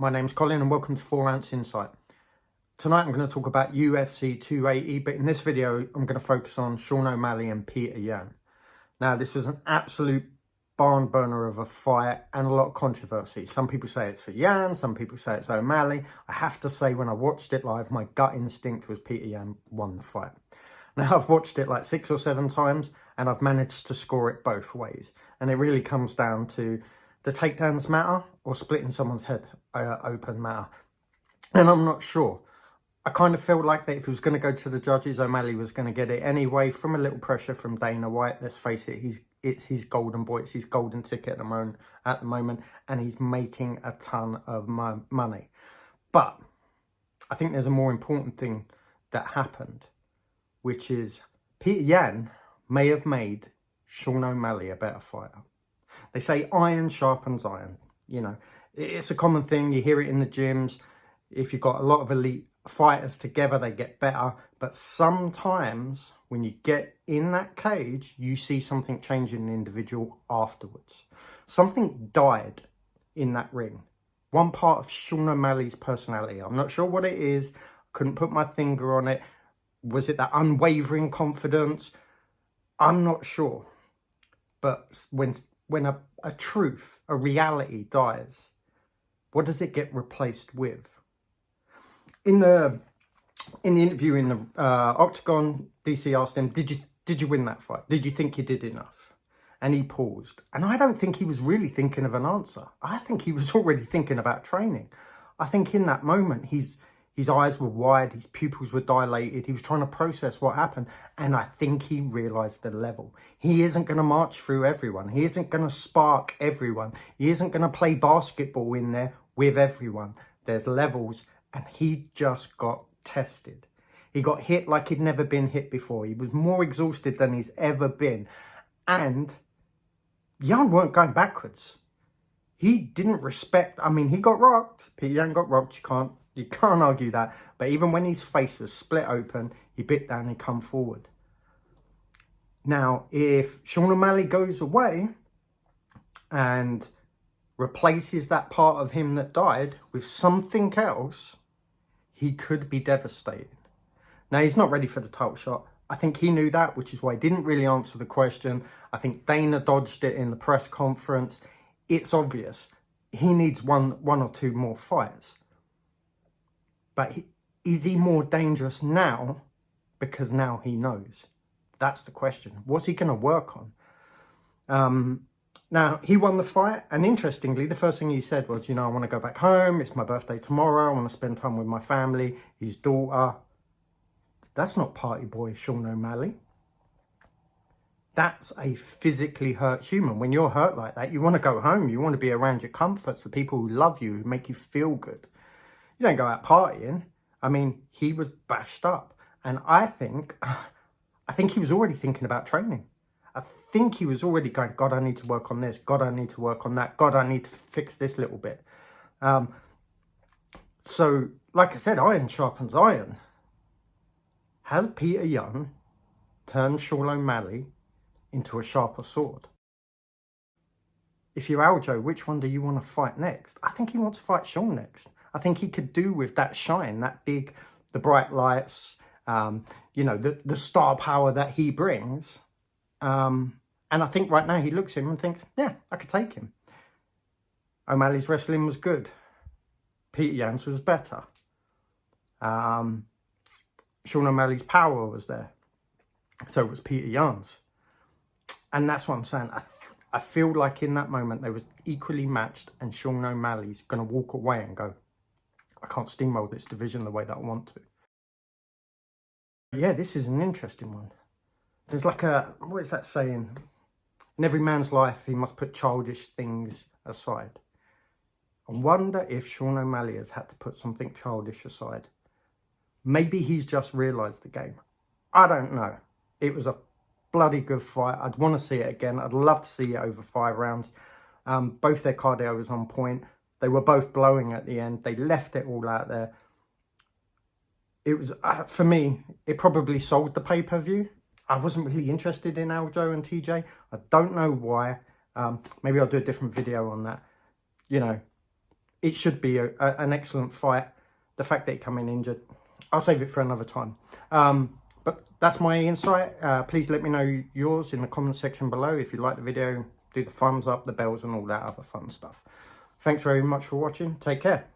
My name's Colin and welcome to 4 Ounce Insight. Tonight I'm going to talk about UFC 280, but in this video I'm going to focus on Sean O'Malley and Peter Yan. Now this was an absolute barn burner of a fight and a lot of controversy. Some people say it's for Yan, some people say it's O'Malley. I have to say when I watched it live, my gut instinct was Peter Yan won the fight. Now I've watched it like 6 or 7 times and I've managed to score it both ways. And it really comes down to the takedowns matter or splitting someone's head open matter. And I'm not sure. I kind of felt like that if he was going to go to the judges, O'Malley was going to get it anyway from a little pressure from Dana White. Let's face it, it's his golden boy, it's his golden ticket at the moment, and he's making a ton of money. But I think there's a more important thing that happened, which is Peter Yan may have made Sean O'Malley a better fighter. They say iron sharpens iron. You know, it's a common thing. You hear it in the gyms. If you've got a lot of elite fighters together, they get better. But sometimes when you get in that cage, you see something change in the individual afterwards. Something died in that ring. One part of Sean O'Malley's personality. I'm not sure what it is. Couldn't put my finger on it. Was it that unwavering confidence? I'm not sure. But when a truth, a reality dies, what does it get replaced with? In the interview in the octagon, DC asked him, did you win that fight? Did you think you did enough? And he paused. And I don't think he was really thinking of an answer. I think he was already thinking about training. I think in that moment, his eyes were wide, his pupils were dilated. He was trying to process what happened. And I think he realized the level. He isn't going to march through everyone. He isn't going to spark everyone. He isn't going to play basketball in there with everyone. There's levels. And he just got tested. He got hit like he'd never been hit before. He was more exhausted than he's ever been. And Yan weren't going backwards. He didn't respect, I mean, he got rocked. Peter Yan got rocked. You can't argue that. But even when his face was split open, he bit down and come forward. Now, if Sean O'Malley goes away and replaces that part of him that died with something else, he could be devastated. Now, he's not ready for the title shot. I think he knew that, which is why he didn't really answer the question. I think Dana dodged it in the press conference. It's obvious. He needs one or two more fights. But is he more dangerous now because now he knows? That's the question. What's he going to work on? Now, he won the fight, and interestingly, the first thing he said was, I want to go back home. It's my birthday tomorrow. I want to spend time with my family, his daughter. That's not party boy Sean O'Malley. That's a physically hurt human. When you're hurt like that, you want to go home. You want to be around your comforts, the people who love you, who make you feel good. You don't go out partying. I mean, he was bashed up. And I think he was already thinking about training. I think he was already going, God, I need to work on this. God, I need to work on that. God, I need to fix this little bit. So, like I said, iron sharpens iron. Has Peter Yan turned Sean O'Malley into a sharper sword? If you're Aljo, which one do you want to fight next? I think he wants to fight Sean next. I think he could do with that shine, that big, the bright lights, the star power that he brings. And I think right now he looks at him and thinks, yeah, I could take him. O'Malley's wrestling was good. Peter Yan's was better. Sean O'Malley's power was there. So was Peter Yan's. And that's what I'm saying. I feel like in that moment they was equally matched, and Sean O'Malley's going to walk away and go, I can't steamroll this division the way that I want to. Yeah, this is an interesting one. There's like what is that saying? In every man's life, he must put childish things aside. I wonder if Sean O'Malley has had to put something childish aside. Maybe he's just realised the game. I don't know. It was a bloody good fight. I'd want to see it again. I'd love to see it over 5 rounds. Both their cardio was on point. They were both blowing at the end. They left it all out there. It was, for me, it probably sold the pay-per-view. I wasn't really interested in Aljo and TJ. I don't know why. Maybe I'll do a different video on that. it should be an excellent fight. The fact that he came in injured, I'll save it for another time. But that's my insight. Please let me know yours in the comment section below. If you like the video, do the thumbs up, the bells and all that other fun stuff. Thanks very much for watching. Take care.